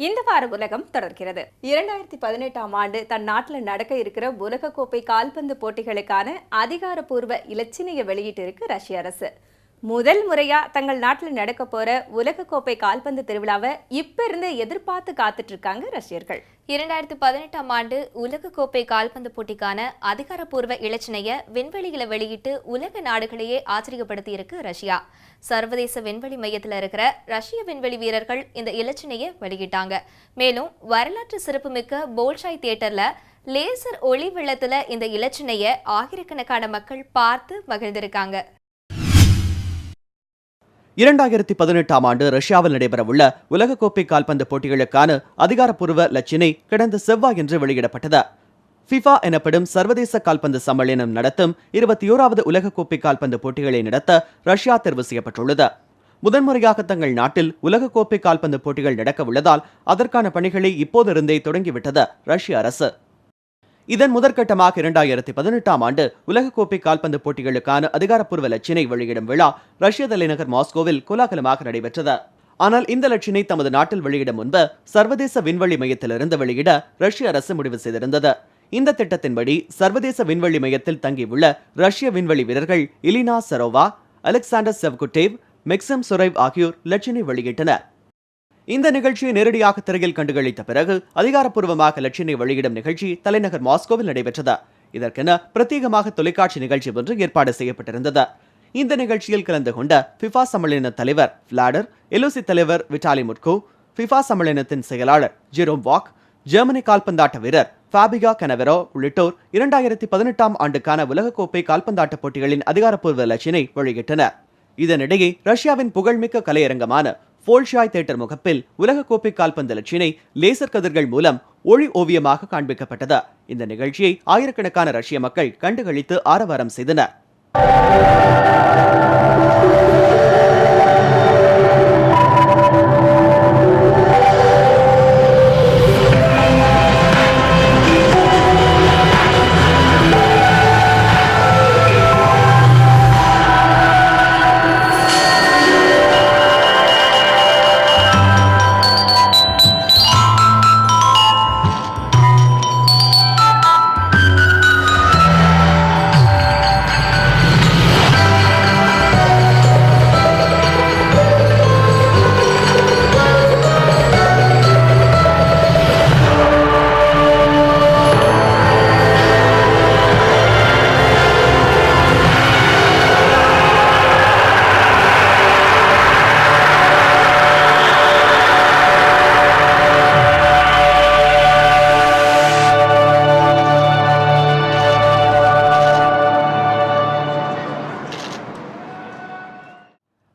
இந்த வார உலகம் தொடர்கிறது. 2018ஆம் ஆண்டு தன் நாட்டில் நடக்க இருக்கிற உலகக்கோப்பை கால்பந்து போட்டிகளுக்கான அதிகாரப்பூர்வ இலச்சினையை வெளியிட்டு இருக்கு ரஷ்ய அரசு. முதல் முறையா தங்கள் நாட்டில் நடக்க போற உலகக்கோப்பை கால்பந்து திருவிழாவை இப்ப இருந்து எதிர்பார்த்து காத்துட்டு இருக்காங்க ரஷ்யர்கள். 2018ஆம் ஆண்டு உலகக்கோப்பை கால்பந்து போட்டிக்கான அதிகாரப்பூர்வ இலச்சினையை விண்வெளியில வெளியிட்டு உலக நாடுகளையே ஆச்சரியப்படுத்தி இருக்கு ரஷ்யா. சர்வதேச விண்வெளி மையத்தில் இருக்கிற ரஷ்ய விண்வெளி வீரர்கள் இந்த இலச்சினையை வெளியிட்டாங்க. மேலும் வரலாற்று சிறப்புமிக்க போல்ஷாய் தியேட்டர்ல லேசர் ஒளி வெள்ளத்துல இந்த இலச்சினையை ஆயிரக்கணக்கான மக்கள் பார்த்து மகிழ்ந்திருக்காங்க. 2018ஆம் ஆண்டு ரஷ்யாவில் நடைபெறவுள்ள உலகக்கோப்பை கால்பந்து போட்டிகளுக்கான அதிகாரப்பூர்வ இலச்சினை கடந்த செவ்வாயன்று வெளியிடப்பட்டது. ஃபிஃபா எனப்படும் சர்வதேச கால்பந்து சம்மேளனம் நடத்தும் 21வது உலகக்கோப்பை கால்பந்து போட்டிகளை நடத்த ரஷ்யா தேர்வு செய்யப்பட்டுள்ளது. முதன்முறையாக தங்கள் நாட்டில் உலகக்கோப்பை கால்பந்து போட்டிகள் நடக்க உள்ளதால் அதற்கான பணிகளை இப்போதிருந்தே தொடங்கிவிட்டது ரஷ்ய அரசு. இதன் முதற்கட்டமாக 2018ஆம் ஆண்டு உலகக்கோப்பை கால்பந்து போட்டிகளுக்கான அதிகாரப்பூர்வ இலச்சினை வெளியிடும் விழா ரஷ்ய தலைநகர் மாஸ்கோவில் கோலாகலமாக நடைபெற்றது. ஆனால் இந்த இலச்சினை தமது நாட்டில் வெளியிடும் முன்பு சர்வதேச விண்வெளி மையத்திலிருந்து வெளியிட ரஷ்ய அரசு முடிவு செய்திருந்தது. இந்த திட்டத்தின்படி சர்வதேச விண்வெளி மையத்தில் தங்கியுள்ள ரஷ்ய விண்வெளி வீரர்கள் இலினா சரோவா, அலெக்சாண்டர் செவ்குட்டேவ், மெக்சிம் சுரைவ் ஆகியோர் இலச்சினை வெளியிட்டனர். இந்த நிகழ்ச்சியை நேரடியாக திரையில் கண்டுகளித்த பிறகு அதிகாரப்பூர்வமாக இலச்சினை வெளியிடும் நிகழ்ச்சி தலைநகர் மாஸ்கோவில் நடைபெற்றது. இதற்கென பிரத்யேகமாக தொலைக்காட்சி நிகழ்ச்சி ஒன்று ஏற்பாடு செய்யப்பட்டிருந்தது. இந்த நிகழ்ச்சியில் கலந்து கொண்ட ஃபிஃபா சம்மேளன தலைவர் விளாடர், எலோசி தலைவர் விட்டாலி முட்கோ, ஃபிஃபா சம்மேளனத்தின் செயலாளர் ஜெரோம் வாக், ஜெர்மனி கால்பந்தாட்ட வீரர் ஃபாபிகா கனவெரோ உள்ளிட்டோர் 2018ஆம் ஆண்டுக்கான உலகக்கோப்பை கால்பந்தாட்ட போட்டிகளின் அதிகாரப்பூர்வ இலச்சினை வெளியிட்டனர். இதனிடையே ரஷ்யாவின் புகழ்மிக்க கலையரங்கமான போல்ஷாய் தியேட்டர் முகப்பில் உலகக்கோப்பை கால்பந்து இலச்சினை லேசர் கதிர்கள் மூலம் ஒளி ஓவியமாக காண்பிக்கப்பட்டது. இந்த நிகழ்ச்சியை ஆயிரக்கணக்கான ரஷ்ய மக்கள் கண்டுகளித்து ஆரவாரம் செய்தனர்.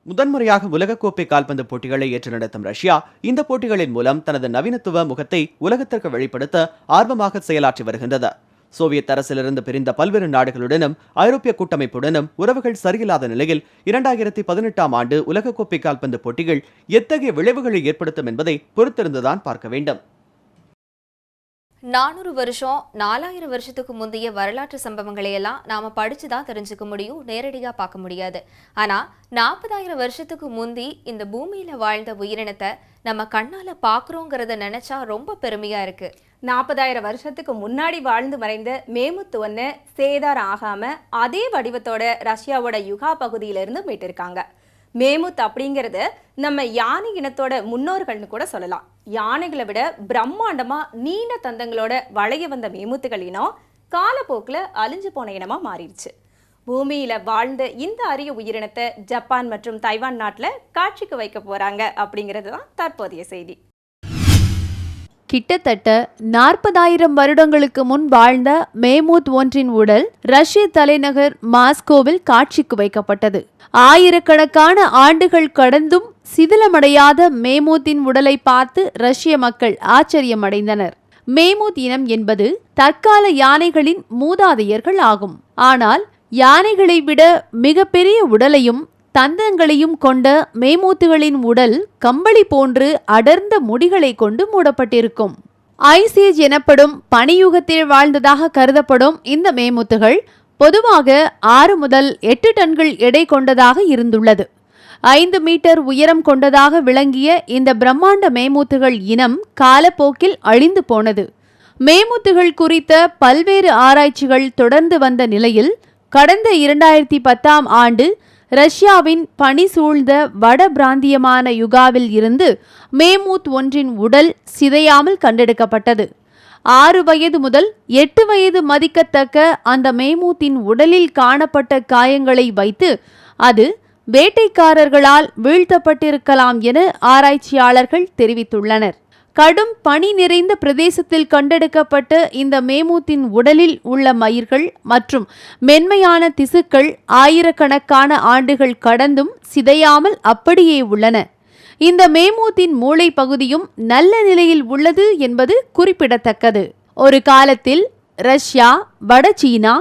முதன்முறையாக உலகக்கோப்பை கால்பந்து போட்டிகளை ஏற்று நடத்தும் ரஷ்யா இந்த போட்டிகளின் மூலம் தனது நவீனத்துவ முகத்தை உலகத்திற்கு வெளிப்படுத்த ஆர்வமாக செயலாற்றி வருகின்றது. சோவியத் அரசிலிருந்து பிரிந்த பல்வேறு நாடுகளுடனும் ஐரோப்பிய கூட்டமைப்புடனும் உறவுகள் சரியில்லாத நிலையில் 2018ஆம் ஆண்டு உலகக்கோப்பை கால்பந்து போட்டிகள் எத்தகைய விளைவுகளை ஏற்படுத்தும் என்பதை பொறுத்திருந்துதான் பார்க்க வேண்டும். 400 வருஷம் 4000 வருஷத்துக்கு முந்தைய வரலாற்று சம்பவங்களை எல்லாம் நாம படிச்சுதான் தெரிஞ்சுக்க முடியும், நேரடியா பார்க்க முடியாது. ஆனா 40,000 வருஷத்துக்கு முந்தி இந்த பூமியில வாழ்ந்த உயிரினத்தை நம்ம கண்ணால பாக்குறோங்கிறத நினைச்சா ரொம்ப பெருமையா இருக்கு. 40,000 வருஷத்துக்கு முன்னாடி வாழ்ந்து மறைந்த மேமுத் ஒன்னு சேதாரம் ஆகாம அதே வடிவத்தோட ரஷ்யாவோட யுகா பகுதியிலிருந்து மீட்டிருக்காங்க. மேமுத் அப்படிங்கிறது நம்ம யானை இனத்தோட முன்னோர்கள்னு கூட சொல்லலாம். யானைகளை விட பிரம்மாண்டமா நீண்ட தந்தங்களோட வளைய வந்த மேமுத்துகள் இனம் காலப்போக்கில் அழிஞ்சு போன இனமா மாறிடுச்சு. பூமியில வாழ்ந்த இந்த அரிய உயிரினத்தை ஜப்பான் மற்றும் தைவான் நாட்டில் காட்சிக்கு வைக்க போறாங்க அப்படிங்கிறது தான் தற்போதைய செய்தி. கிட்டத்தட்ட 40,000 வருடங்களுக்கு முன் வாழ்ந்த மேமுத் ஒன்றின் உடல் ரஷ்ய தலைநகர் மாஸ்கோவில் காட்சிக்கு வைக்கப்பட்டது. ஆயிரக்கணக்கான ஆண்டுகள் கடந்தும் சிதிலமடையாத மேமுத்தின் உடலை பார்த்து ரஷ்ய மக்கள் ஆச்சரியமடைந்தனர். மேமுத் இனம் என்பது தற்கால யானைகளின் மூதாதையர்கள் ஆகும். ஆனால் யானைகளை விட மிகப்பெரிய உடலையும் தந்தங்களையும் கொண்ட மேமூத்துகளின் உடல் கம்பளி போன்று அடர்ந்த முடிகளை கொண்டு மூடப்பட்டிருக்கும். ஐஸ் எனப்படும் பனியுகத்தில் வாழ்ந்ததாக கருதப்படும் இந்த மேமுத்துகள் பொதுவாக 6 முதல் 8 டன்கள் எடை கொண்டதாக இருந்துள்ளது. 5 மீட்டர் உயரம் கொண்டதாக விளங்கிய இந்த பிரம்மாண்ட மேமூத்துகள் இனம் காலப்போக்கில் அழிந்து போனது. மேமூத்துகள் குறித்த பல்வேறு ஆராய்ச்சிகள் தொடர்ந்து வந்த நிலையில் கடந்த 2010ஆம் ஆண்டு ரஷ்யாவின் பனி சூழ்ந்த வட பிராந்தியமான யுகாவில் இருந்து மேமூத் ஒன்றின் உடல் சிதையாமல் கண்டெடுக்கப்பட்டது. 6 வயது முதல் 8 வயது மதிக்கத்தக்க அந்த மேமூத்தின் உடலில் காணப்பட்ட காயங்களை வைத்து அது வேட்டைக்காரர்களால் வீழ்த்தப்பட்டிருக்கலாம் என ஆராய்ச்சியாளர்கள் தெரிவித்துள்ளனர். கடும் பனி நிறைந்த பிரதேசத்தில் கண்டெடுக்கப்பட்ட இந்த மேமூத்தின் உடலில் உள்ள மயிர்கள் மற்றும் மென்மையான திசுக்கள் ஆயிரக்கணக்கான ஆண்டுகள் கடந்தும் சிதையாமல் அப்படியே உள்ளன. இந்த மேமூத்தின் மூளை பகுதியும் நல்ல நிலையில் உள்ளது என்பது குறிப்பிடத்தக்கது. ஒரு காலத்தில் ரஷ்யா, வட சீனா,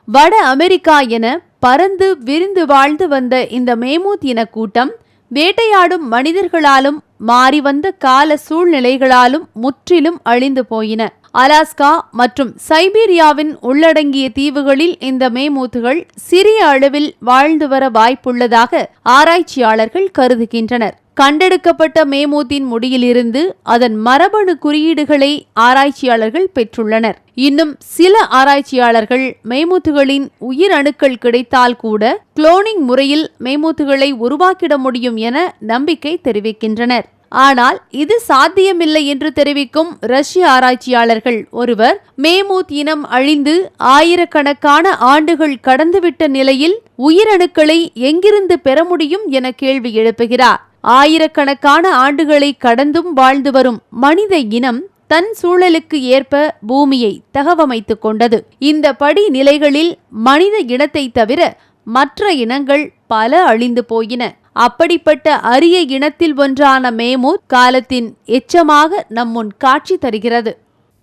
வட அமெரிக்கா என பறந்து விரிந்து வாழ்ந்து வந்த இந்த மேமூத் இன கூட்டம் வேட்டையாடும் மனிதர்களாலும் மாறி வந்த கால சூழ்நிலைகளாலும் முற்றிலும் அழிந்து போயின. அலாஸ்கா மற்றும் சைபீரியாவின் உள்ளடங்கிய தீவுகளில் இந்த மேமூத்துகள் சிறிய அளவில் வாழ்ந்து வர வாய்ப்புள்ளதாக ஆராய்ச்சியாளர்கள் கருதுகின்றனர். கண்டெடுக்கப்பட்ட மேமூத்தின் முடியிலிருந்து அதன் மரபணு குறியீடுகளை ஆராய்ச்சியாளர்கள் பெற்றுள்ளனர். இன்னும் சில ஆராய்ச்சியாளர்கள் மேமூத்துகளின் உயிர் அணுக்கள் கிடைத்தால் கூட குளோனிங் முறையில் மேமூத்துகளை உருவாக்கிட முடியும் என நம்பிக்கை தெரிவிக்கின்றனர். ஆனால் இது சாத்தியமில்லை என்று தெரிவிக்கும் ரஷ்ய ஆராய்ச்சியாளர்கள் ஒருவர் மேமூத் இனம் அழிந்து ஆயிரக்கணக்கான ஆண்டுகள் கடந்துவிட்ட நிலையில் உயிரணுக்களை எங்கிருந்து பெற முடியும் என கேள்வி எழுப்புகிறார். ஆயிரக்கணக்கான ஆண்டுகளை கடந்தும் வாழ்ந்து வரும் மனித இனம் தன் சூழலுக்கு ஏற்ப பூமியை தகவமைத்துக் கொண்டது. இந்த படிநிலைகளில் மனித இனத்தை தவிர மற்ற இனங்கள் பல அழிந்து போயின. அப்படிப்பட்ட அரிய இனத்தில் ஒன்றான மேமூத் காலத்தின் எச்சமாக நம்முன் காட்சி தருகிறது.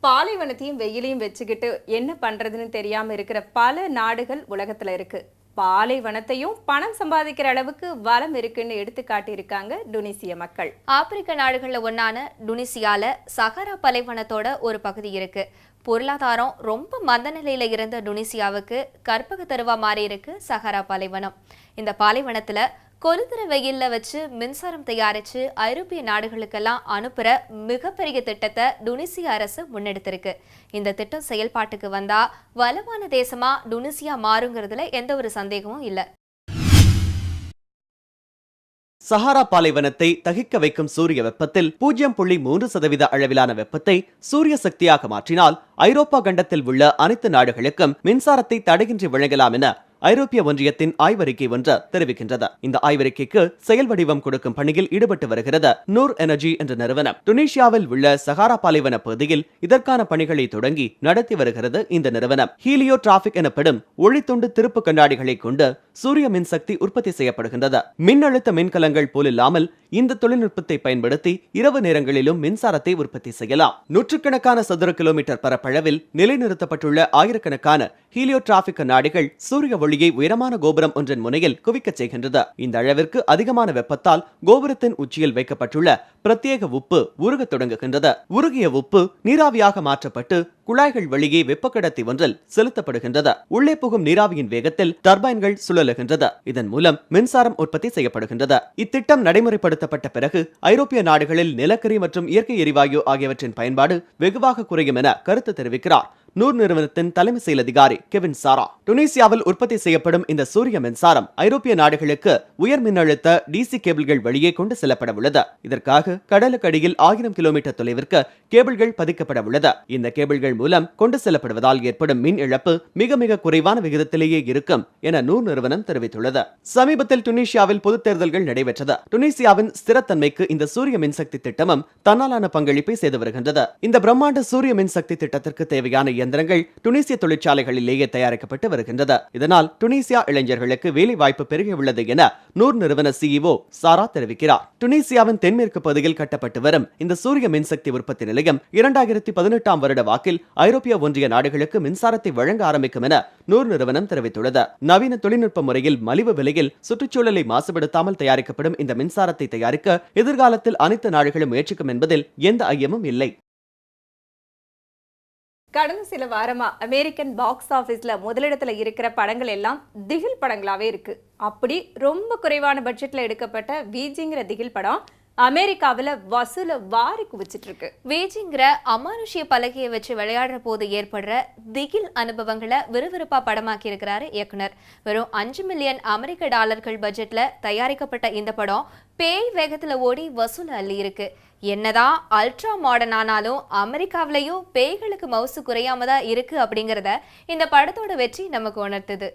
பாலைவனத்தையும் வெயிலையும் வச்சுக்கிட்டு என்ன பண்றதுன்னு தெரியாம இருக்கிற பல நாடுகள் உலகத்துல இருக்கு. பாலைவனத்தையும் பணம் சம்பாதிக்கிற அளவுக்கு வளம் இருக்குன்னு எடுத்து காட்டியிருக்காங்க டுனிசிய மக்கள். ஆப்பிரிக்க நாடுகள்ல ஒன்னான டுனிசியால சஹாரா பாலைவனத்தோட ஒரு பகுதி இருக்கு. பொருளாதாரம் ரொம்ப மந்த நிலையில இருந்த டுனிசியாவுக்கு கற்பக தருவா மாறி இருக்கு சஹாரா பாலைவனம். இந்த பாலைவனத்துல கொளுத்துற வெயில்ல வச்சு மின்சாரம் தயாரிச்சு ஐரோப்பிய நாடுகளுக்கெல்லாம் அனுப்புற மிகப்பெரிய திட்டத்தை டுனிசியா அரசு முன்னெடுத்திருக்கு. இந்த திட்டம் செயல்பாட்டுக்கு வந்தா வளமான தேசமா டுனிசியா மாறுங்கிறதுல எந்த ஒரு சந்தேகமும் இல்ல. சஹாரா பாலைவனத்தை தகிக்க வைக்கும் சூரிய வெப்பத்தில் 0.3% அளவிலான வெப்பத்தை சூரிய சக்தியாக மாற்றினால் ஐரோப்பா கண்டத்தில் உள்ள அனைத்து நாடுகளுக்கும் மின்சாரத்தை தடையின்றி வழங்கலாம் என ஐரோப்பிய ஒன்றியத்தின் ஆய்வறிக்கை ஒன்று தெரிவிக்கின்றது. இந்த ஆய்வறிக்கைக்கு செயல் வடிவம் கொடுக்கும் பணியில் ஈடுபட்டு வருகிறது நூர் எனர்ஜி என்ற நிறுவனம். டுனிஷியாவில் உள்ள சஹாரா பாலைவன பகுதியில் இதற்கான பணிகளை தொடங்கி நடத்தி வருகிறது இந்த நிறுவனம். ஹீலியோ டிராபிக் எனப்படும் ஒளித்துண்டு திருப்பு கண்ணாடிகளை கொண்டு சூரிய மின்சக்தி உற்பத்தி செய்யப்படுகின்றது. மின்னழுத்த மின்கலங்கள் போலில்லாமல் இந்த தொழில்நுட்பத்தை பயன்படுத்தி இரவு நேரங்களிலும் மின்சாரத்தை உற்பத்தி செய்யலாம். நூற்றுக்கணக்கான சதுர கிலோமீட்டர் பரப்பளவில் நிலைநிறுத்தப்பட்டுள்ள ஆயிரக்கணக்கான ஹீலியோ டிராபிக் கண்ணாடிகள் சூரிய ஒளியை உயரமான கோபுரம் ஒன்றின் முனையில் குவிக்கச் செய்கின்றது. இந்த அளவிற்கு அதிகமான வெப்பத்தால் கோபுரத்தின் உச்சியில் வைக்கப்பட்டுள்ள பிரத்யேக உப்பு உருகத் தொடங்குகின்றது. உருகிய உப்பு நீராவியாக மாற்றப்பட்டு குழாய்கள் வழியே வெப்ப கடத்தி ஒன்றில் செலுத்தப்படுகின்றது. உள்ளே புகும் நீராவியின் வேகத்தில் டர்பைன்கள் சுழலுகின்றது. இதன் மூலம் மின்சாரம் உற்பத்தி செய்யப்படுகின்றது. இத்திட்டம் நடைமுறைப்படுத்தப்பட்ட பிறகு ஐரோப்பிய நாடுகளில் நிலக்கரி மற்றும் இயற்கை எரிவாயு ஆகியவற்றின் பயன்பாடு வெகுவாக குறையும் என கருத்து தெரிவிக்கிறார் நூர் நிறுவனத்தின் தலைமை செயல் அதிகாரி கெவின் சாரா. டுனிசியாவில் உற்பத்தி செய்யப்படும் இந்த சூரிய மின்சாரம் ஐரோப்பிய நாடுகளுக்கு உயர் மின்னழுத்த டிசி கேபிள்கள் வழியே கொண்டு செல்லப்பட உள்ளது. இதற்காக கடலுக்கு அடியில் 1000 கிலோமீட்டர் தொலைவிற்கு கேபிள்கள் பதிக்கப்பட உள்ளது. இந்த கேபிள்கள் மூலம் கொண்டு செல்லப்படுவதால் ஏற்படும் மின் இழப்பு மிக மிக குறைவான விகிதத்திலேயே இருக்கும் என நூர் நிறுவனம் தெரிவித்துள்ளது. சமீபத்தில் டுனிசியாவில் பொதுத் தேர்தல்கள் நடைபெற்றது. டுனிசியாவின் ஸ்திரத்தன்மைக்கு இந்த சூரிய மின்சக்தி திட்டமும் தன்னாலான பங்களிப்பை செய்து வருகின்றது. இந்த பிரம்மாண்ட சூரிய மின்சக்தி திட்டத்திற்கு தேவையான இயந்திரங்கள் டுனிசிய தொழிற்சாலைகளிலேயே தயாரிக்கப்பட்டு வருகின்றது. இதனால் டுனிசியா இளைஞர்களுக்கு வேலை வாய்ப்பு பெருகியுள்ளது என நூர் நிறுவன சிஇஓ சாரா தெரிவிக்கிறார். டுனிசியாவின் தென்மேற்கு பகுதியில் கட்டப்பட்டு வரும் இந்த சூரிய மின்சக்தி உற்பத்தி நிலையம் 2018ஆம் வருட வாக்கில் ஐரோப்பிய ஒன்றிய நாடுகளுக்கு மின்சாரத்தை வழங்க ஆரம்பிக்கும் என நூர் நிறுவனம் தெரிவித்துள்ளது. நவீன தொழில்நுட்ப முறையில் மலிவு விலையில் சுற்றுச்சூழலை மாசுபடுத்தாமல் தயாரிக்கப்படும் இந்த மின்சாரத்தை தயாரிக்க எதிர்காலத்தில் அனைத்து நாடுகளும் முயற்சிக்கும் என்பதில் எந்த ஐயமும் இல்லை. கடந்த சில வாரமா அமெரிக்கன் பாக்ஸ் ஆபீஸ்ல முதலிடத்துல இருக்கிற படங்கள் எல்லாம் திகில் படங்களாவே இருக்கு. அப்படி ரொம்ப குறைவான பட்ஜெட்ல எடுக்கப்பட்ட வீஜிங்கிற திகில் படம் அமெரிக்காவில வசூல வாரி குவிச்சிட்டு இருக்கு. வீஜிங்கிற அமானுஷ்ய பலகையை வச்சு விளையாடுற போது ஏற்படுற திகில் அனுபவங்களை விறுவிறுப்பா படமாக்கி இருக்கிறாரு இயக்குனர். வெறும் 5 மில்லியன் அமெரிக்க டாலர்கள் பட்ஜெட்ல தயாரிக்கப்பட்ட இந்த படம் பேய் வேகத்துல ஓடி வசூல் அள்ளி இருக்கு. என்னதான் அல்ட்ரா மாடர்ன் ஆனாலும் அமெரிக்காவிலையும் பேய்களுக்கு மவுசு குறையாம தான் இருக்கு அப்படிங்கறத இந்த படத்தோட வெற்றி நமக்கு உணர்த்துது.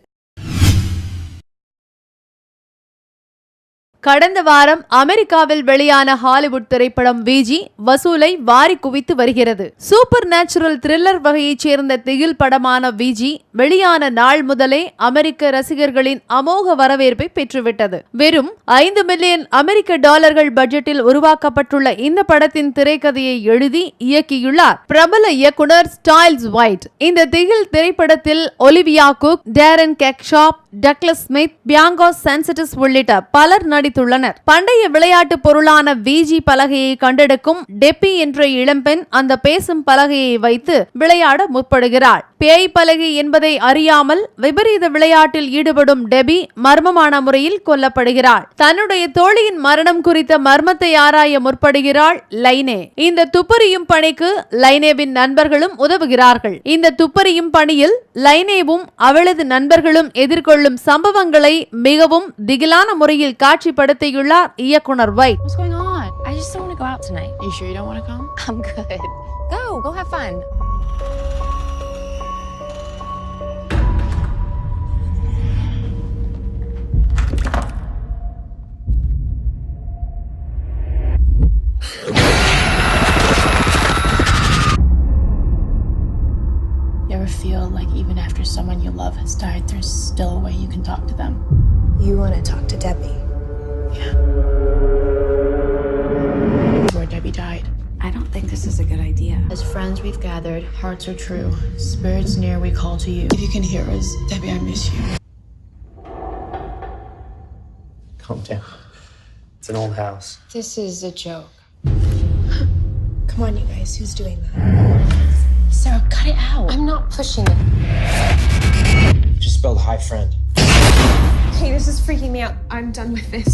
கடந்த வாரம் அமெரிக்காவில் வெளியான ஹாலிவுட் திரைப்படம் வீஜி வசூலை வாரி குவித்து வருகிறது. சூப்பர் நேச்சுரல் த்ரில்லர் வகையைச் சேர்ந்த திகில் படமான வீஜி வெளியான நாள் முதலே அமெரிக்க ரசிகர்களின் அமோக வரவேற்பை பெற்றுவிட்டது. வெறும் 5 மில்லியன் அமெரிக்க டாலர்கள் பட்ஜெட்டில் உருவாக்கப்பட்டுள்ள இந்த படத்தின் திரைக்கதையை எழுதி இயக்கியுள்ளார் பிரபல இயக்குனர் ஸ்டைல்ஸ் ஒயிட். இந்த திகில் திரைப்படத்தில் ஒலிவியா குக், டேரன் கெக்ஷாப், டக்ளஸ் ஸ்மித், பியாங்கோ சென்சிட்டிஸ் உள்ளிட்ட பலர் நடித்துள்ளனர். பண்டைய விளையாட்டு பொருளான வீஜி பலகையை கண்டெடுக்கும் டெப்பி என்ற இளம்பெண் அந்த பேசும் பலகையை வைத்து விளையாட முற்படுகிறாள். பேய் பலகை என்பதை அறியாமல் விபரீத விளையாட்டில் ஈடுபடும் டெபி மர்மமான முறையில் கொல்லப்படுகிறாள். தன்னுடைய தோழியின் மரணம் குறித்த மர்மத்தை ஆராய முற்படுகிறாள் லைனே. இந்த துப்பறியும் பணிக்கு லைனேவின் நண்பர்களும் உதவுகிறார்கள். இந்த துப்பறியும் பணியில் லைனேவும் அவளது நண்பர்களும் எதிர்கொள்ளும் சம்பவங்களை மிகவும் திகிலான முறையில் காட்சிப்படுத்தியுள்ளார் இயக்குனர் white. What's going on? I just don't want to go out tonight. You sure you don't want to come? I'm good. Go have fun. You ever feel like even after someone you love has died, there's still a way you can talk to them? You want to talk to Debbie? Yeah. Where Debbie died. I don't think this is a good idea. As friends we've gathered, hearts are true, spirits near we call to you. If you can hear us, Debbie, I miss you. Calm down. It's an old house. This is a joke. Come on, you guys. Who's doing that? Sarah, cut it out. I'm not pushing it. You just spelled hi friend. Hey, this is freaking me out. I'm done with this.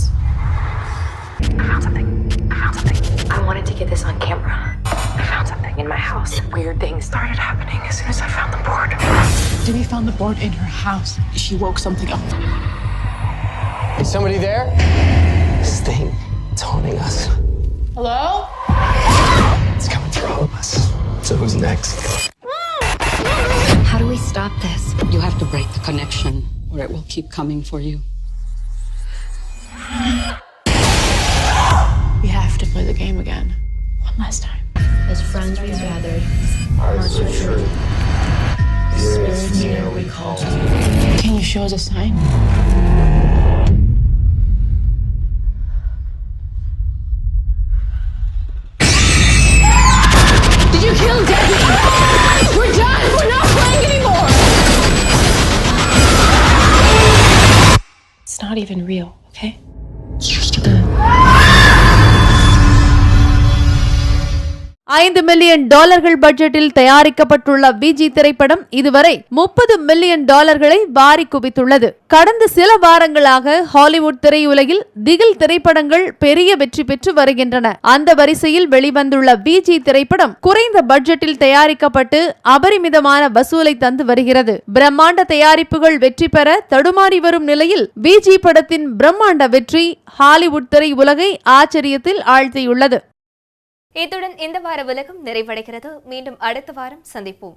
I found something. I wanted to get this on camera. I found something in my house. Weird things started happening as soon as I found the board. Debbie found the board in her house. She woke something up. Is somebody there? This thing, it's haunting us. Hello? It's coming for all of us. So who's next? How do we stop this? You have to break the connection, or it will keep coming for you. We have to play the game again. One last time. As friends we've gathered, hearts are true, spirits near we call to you. Can you show us a sign? Did you kill Debbie? We're done! We're not playing anymore! It's not even real, okay? It's just a game. 5 million டாலர்கள் பட்ஜெட்டில் தயாரிக்கப்பட்டுள்ள வீஜி திரைப்படம் இதுவரை 30 million டாலர்களை வாரி குவித்துள்ளது. கடந்த சில வாரங்களாக Hollywood திரையுலகில் திகில் திரைப்படங்கள் பெரிய வெற்றி பெற்று வருகின்றன. அந்த வரிசையில் வெளிவந்துள்ள வீஜி திரைப்படம் குறைந்த பட்ஜெட்டில் தயாரிக்கப்பட்டு அபரிமிதமான வசூலை தந்து வருகிறது. பிரம்மாண்ட தயாரிப்புகள் வெற்றி பெற தடுமாறி வரும் நிலையில் வீஜி படத்தின் பிரம்மாண்ட வெற்றி ஹாலிவுட் திரையுலகை ஆச்சரியத்தில் ஆழ்த்தியுள்ளது. இத்துடன் இந்த வார உலகம் நிறைவடைகிறது. மீண்டும் அடுத்த வாரம் சந்திப்போம்.